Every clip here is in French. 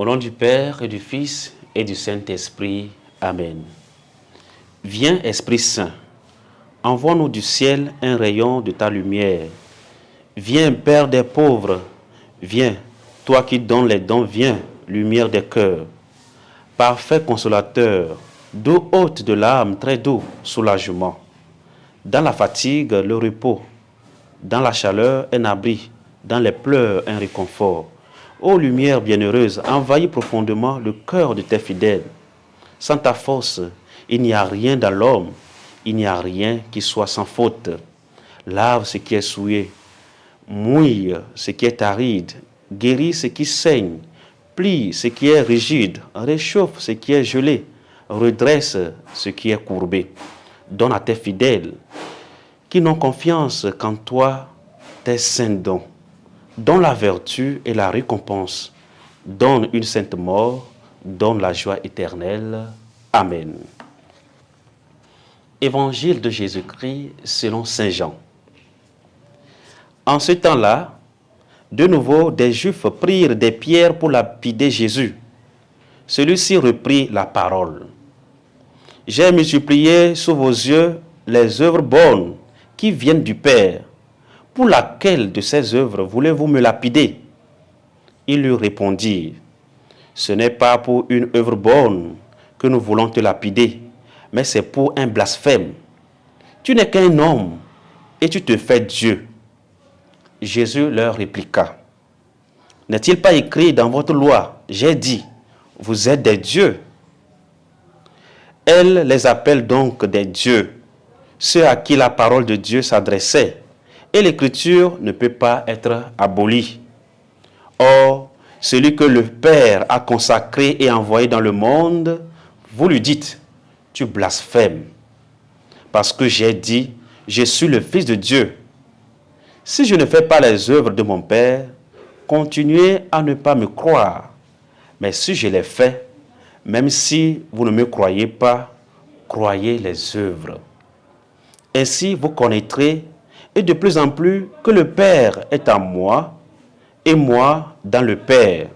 Au nom du Père et du Fils et du Saint-Esprit. Amen. Viens, Esprit Saint, envoie-nous du ciel un rayon de ta lumière. Viens, Père des pauvres, viens, toi qui donnes les dons, viens, lumière des cœurs. Parfait consolateur, d'eau haute de l'âme, très doux soulagement. Dans la fatigue, le repos, dans la chaleur, un abri, dans les pleurs, un réconfort. Ô lumière bienheureuse, envahis profondément le cœur de tes fidèles. Sans ta force, il n'y a rien dans l'homme, il n'y a rien qui soit sans faute. Lave ce qui est souillé, mouille ce qui est aride, guéris ce qui saigne, plie ce qui est rigide, réchauffe ce qui est gelé, redresse ce qui est courbé. Donne à tes fidèles qui n'ont confiance qu'en toi tes saints dons. Donne la vertu et la récompense. Donne une sainte mort, donne la joie éternelle. Amen. Évangile de Jésus-Christ selon saint Jean. En ce temps-là, de nouveau, des Juifs prirent des pierres pour lapider Jésus. Celui-ci reprit la parole. J'ai multiplié sous vos yeux les œuvres bonnes qui viennent du Père. Pour laquelle de ces œuvres voulez-vous me lapider? Ils lui répondirent, ce n'est pas pour une œuvre bonne que nous voulons te lapider, mais c'est pour un blasphème. Tu n'es qu'un homme et tu te fais Dieu. Jésus leur répliqua, n'est-il pas écrit dans votre loi, j'ai dit, vous êtes des dieux? Elle les appelle donc des dieux, ceux à qui la parole de Dieu s'adressait. Et l'écriture ne peut pas être abolie. Or, celui que le Père a consacré et envoyé dans le monde, vous lui dites, tu blasphèmes, parce que j'ai dit, je suis le Fils de Dieu. Si je ne fais pas les œuvres de mon Père, continuez à ne pas me croire. Mais si je les fais, même si vous ne me croyez pas, croyez les œuvres. Ainsi vous connaîtrez et de plus en plus que le Père est en moi et moi dans le Père.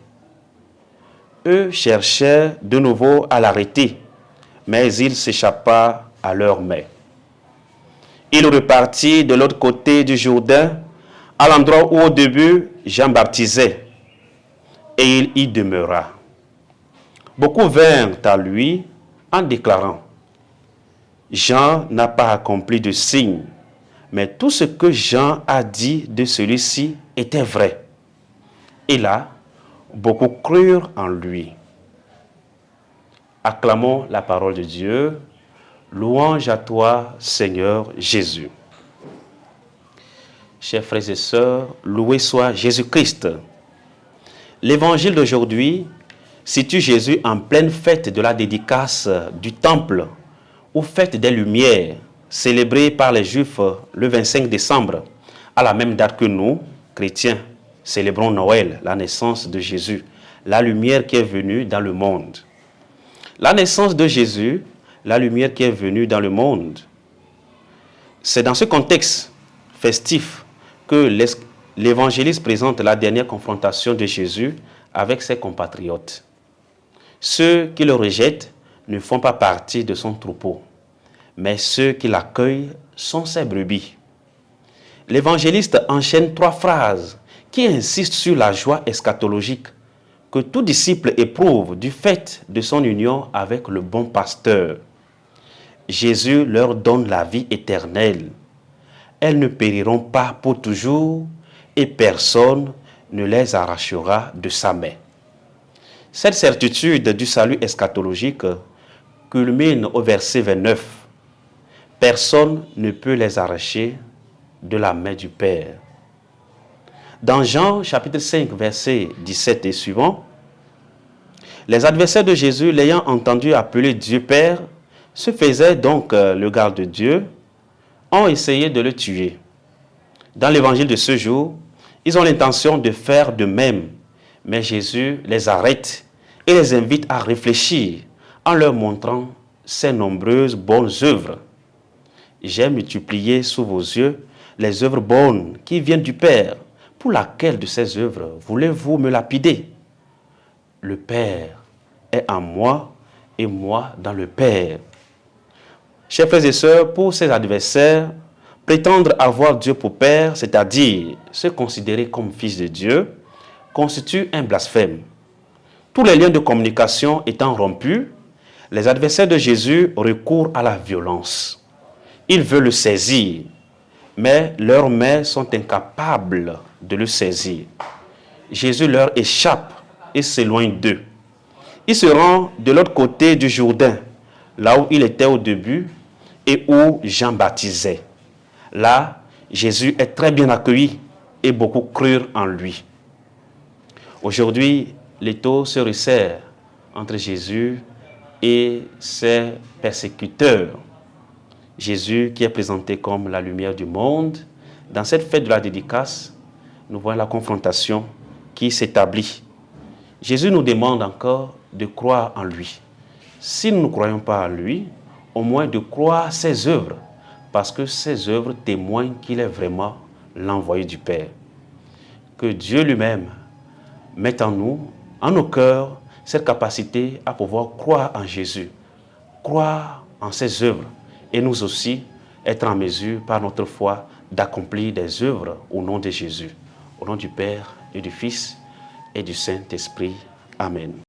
Eux cherchaient de nouveau à l'arrêter, mais il s'échappa à leurs mains. Il repartit de l'autre côté du Jourdain, à l'endroit où au début Jean baptisait, et il y demeura. Beaucoup vinrent à lui en déclarant, Jean n'a pas accompli de signe, mais tout ce que Jean a dit de celui-ci était vrai. Et là, beaucoup crurent en lui. Acclamons la parole de Dieu. Louange à toi, Seigneur Jésus. Chers frères et sœurs, loué soit Jésus-Christ. L'évangile d'aujourd'hui situe Jésus en pleine fête de la dédicace du temple, ou fête des Lumières, célébrée par les Juifs le 25 décembre, à la même date que nous, chrétiens, célébrons Noël, la naissance de Jésus, la lumière qui est venue dans le monde. La naissance de Jésus, la lumière qui est venue dans le monde. C'est dans ce contexte festif que l'évangéliste présente la dernière confrontation de Jésus avec ses compatriotes. Ceux qui le rejettent ne font pas partie de son troupeau, mais ceux qui l'accueillent sont ses brebis. L'évangéliste enchaîne 3 phrases qui insistent sur la joie eschatologique que tout disciple éprouve du fait de son union avec le bon pasteur. Jésus leur donne la vie éternelle. Elles ne périront pas pour toujours et personne ne les arrachera de sa main. Cette certitude du salut eschatologique culmine au verset 29. Personne ne peut les arracher de la main du Père. Dans Jean chapitre 5, verset 17 et suivant, les adversaires de Jésus, l'ayant entendu appeler Dieu Père, se faisaient donc le garde de Dieu, ont essayé de le tuer. Dans l'évangile de ce jour, ils ont l'intention de faire de même, mais Jésus les arrête et les invite à réfléchir en leur montrant ses nombreuses bonnes œuvres. J'ai multiplié sous vos yeux les œuvres bonnes qui viennent du Père. Pour laquelle de ces œuvres voulez-vous me lapider? le Père est en moi et moi dans le Père. Chers frères et sœurs, pour ces adversaires, prétendre avoir Dieu pour Père, c'est-à-dire se considérer comme fils de Dieu, constitue un blasphème. Tous les liens de communication étant rompus, les adversaires de Jésus recourent à la violence. Ils veulent le saisir, mais leurs mains sont incapables de le saisir. Jésus leur échappe et s'éloigne d'eux. Il se rend de l'autre côté du Jourdain, là où il était au début et où Jean baptisait. Là, Jésus est très bien accueilli et beaucoup crurent en lui. Aujourd'hui, l'étau se resserre entre Jésus et ses persécuteurs. Jésus qui est présenté comme la lumière du monde, dans cette fête de la dédicace, nous voyons la confrontation qui s'établit. Jésus nous demande encore de croire en lui. Si nous ne croyons pas en lui, au moins de croire ses œuvres, parce que ses œuvres témoignent qu'il est vraiment l'envoyé du Père. Que Dieu lui-même mette en nous, en nos cœurs, cette capacité à pouvoir croire en Jésus, croire en ses œuvres, et nous aussi être en mesure, par notre foi, d'accomplir des œuvres au nom de Jésus. Au nom du Père et du Fils et du Saint-Esprit. Amen.